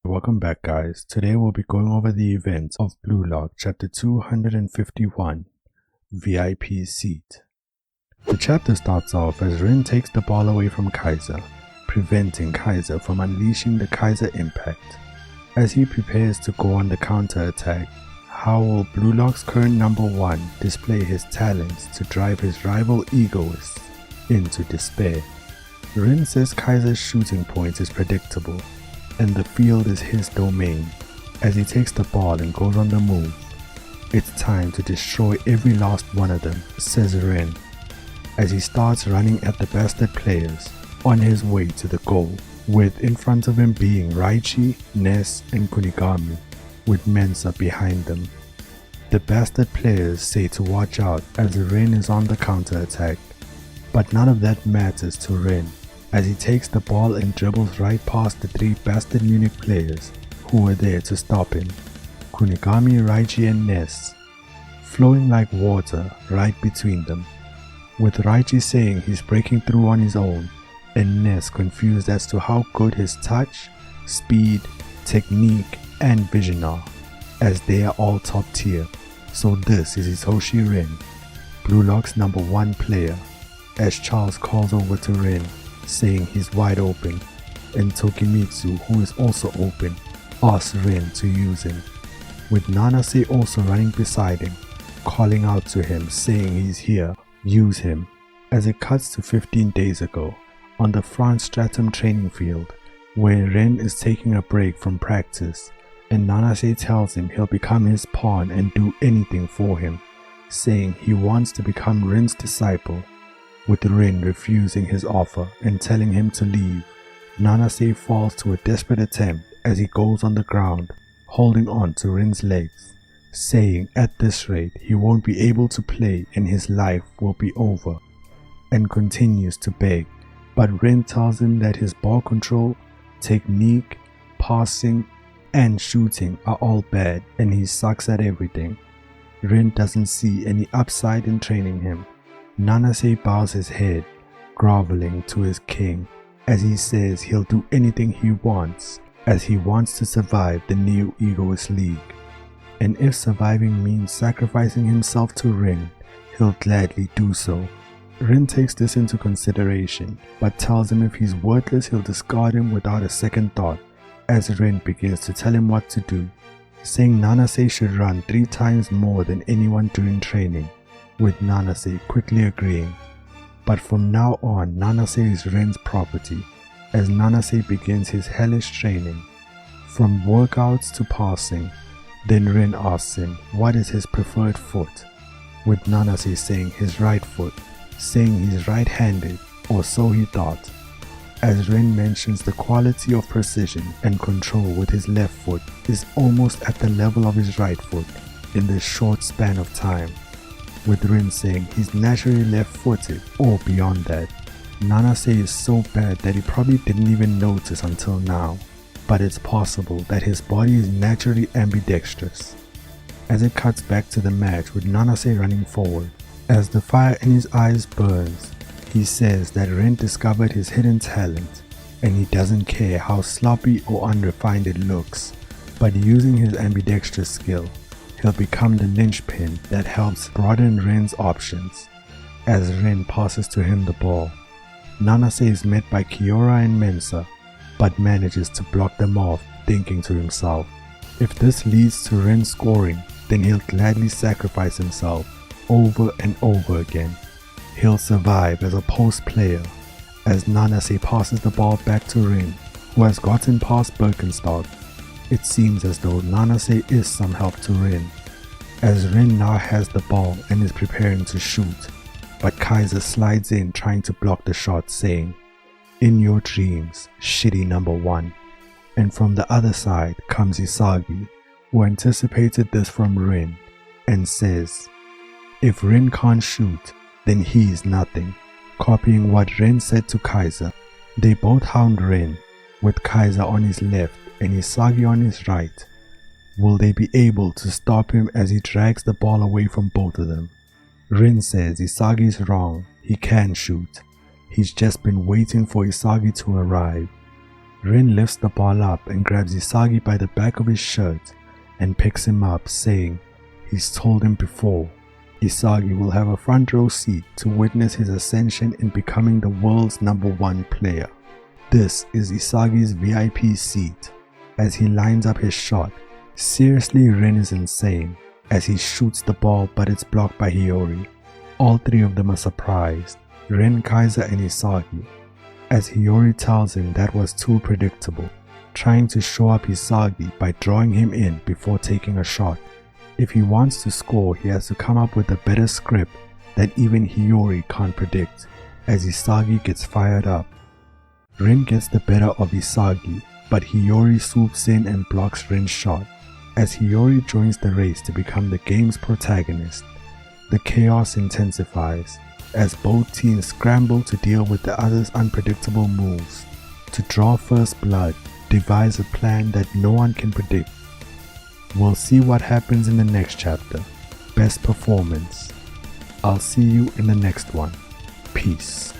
Welcome back guys. Today we'll be going over the events of Blue Lock chapter 251, VIP Seat. The chapter starts off as RIN takes the ball away from Kaiser, preventing Kaiser from unleashing the Kaiser impact. As he prepares to go on the counterattack, how will Blue Lock's current number 1 display his talents to drive his rival egoists into despair? RIN says Kaiser's shooting point is predictable and the field is his domain. As he takes the ball and goes on the move, it's time to destroy every last one of them, says RIN, as he starts running at the Bastard players on his way to the goal, with in front of him being Raichi, Ness and Kunigami, with Mensa behind them. The Bastard players say to watch out as RIN is on the counterattack, but none of that matters to RIN, as he takes the ball and dribbles right past the 3 Bastard Munich players who were there to stop him, Kunigami, Raichi and Ness, flowing like water right between them, with Raichi saying he's breaking through on his own and Ness confused as to how good his touch, speed, technique and vision are, as they are all top tier. So this is ITOSHI RIN, Blue Lock's number 1 player, as Charles calls over to RIN, saying he's wide open, and Tokimitsu, who is also open, asks RIN to use him, with Nanase also running beside him, calling out to him saying he's here, use him. As it cuts to 15 days ago, on the Franz Stratum training field, where RIN is taking a break from practice, and Nanase tells him he'll become his pawn and do anything for him, saying he wants to become RIN's disciple. With RIN refusing his offer and telling him to leave, Nanase falls to a desperate attempt as he goes on the ground, holding on to RIN's legs, saying at this rate he won't be able to play and his life will be over, and continues to beg, but RIN tells him that his ball control, technique, passing, and shooting are all bad and he sucks at everything. RIN doesn't see any upside in training him. Nanase bows his head, groveling to his king, as he says he'll do anything he wants, as he wants to survive the Neo Egoist League. And if surviving means sacrificing himself to RIN, he'll gladly do so. RIN takes this into consideration, but tells him if he's worthless he'll discard him without a second thought, as RIN begins to tell him what to do, saying Nanase should run 3 times more than anyone during training, with Nanase quickly agreeing. But from now on, Nanase is RIN's property, as Nanase begins his hellish training, from workouts to passing. Then RIN asks him what is his preferred foot, with Nanase saying his right foot, saying he's right-handed, or so he thought, as RIN mentions the quality of precision and control with his left foot is almost at the level of his right foot in this short span of time, with RIN saying he's naturally left-footed or beyond that. Nanase is so bad that he probably didn't even notice until now, but it's possible that his body is naturally ambidextrous. As it cuts back to the match with Nanase running forward, as the fire in his eyes burns, he says that RIN discovered his hidden talent and he doesn't care how sloppy or unrefined it looks, but using his ambidextrous skill, he'll become the linchpin that helps broaden RIN's options. As RIN passes to him the ball, Nanase is met by Kiora and Mensa, but manages to block them off, thinking to himself, if this leads to RIN scoring, then he'll gladly sacrifice himself over and over again. He'll survive as a post player, as Nanase passes the ball back to RIN, who has gotten past Birkenstock. It seems as though Nanase is some help to RIN, as RIN now has the ball and is preparing to shoot, but Kaiser slides in trying to block the shot, saying, "In your dreams, shitty number 1. And from the other side comes Isagi, who anticipated this from RIN, and says, if RIN can't shoot, then he is nothing, copying what RIN said to Kaiser. They both hound RIN, with Kaiser on his left and Isagi on his right. Will they be able to stop him as he drags the ball away from both of them? RIN says Isagi is wrong, he can shoot. He's just been waiting for Isagi to arrive. Rin lifts the ball up and grabs Isagi by the back of his shirt and picks him up, saying he's told him before. Isagi will have a front row seat to witness his ascension in becoming the world's #1 player. This is Isagi's VIP seat. As he lines up his shot, seriously, Rin is insane as he shoots the ball, but it's blocked by Hiori. All three of them are surprised, Rin, Kaiser and Isagi, as Hiori tells him that was too predictable, trying to show up Isagi by drawing him in before taking a shot. If he wants to score, he has to come up with a better script that even Hiori can't predict, as Isagi gets fired up. Rin gets the better of Isagi, but Hiori swoops in and blocks Rin's shot, as Hiori joins the race to become the game's protagonist. The chaos intensifies, as both teams scramble to deal with the other's unpredictable moves, to draw first blood, devise a plan that no one can predict. We'll see what happens in the next chapter. Best performance. I'll see you in the next one. Peace.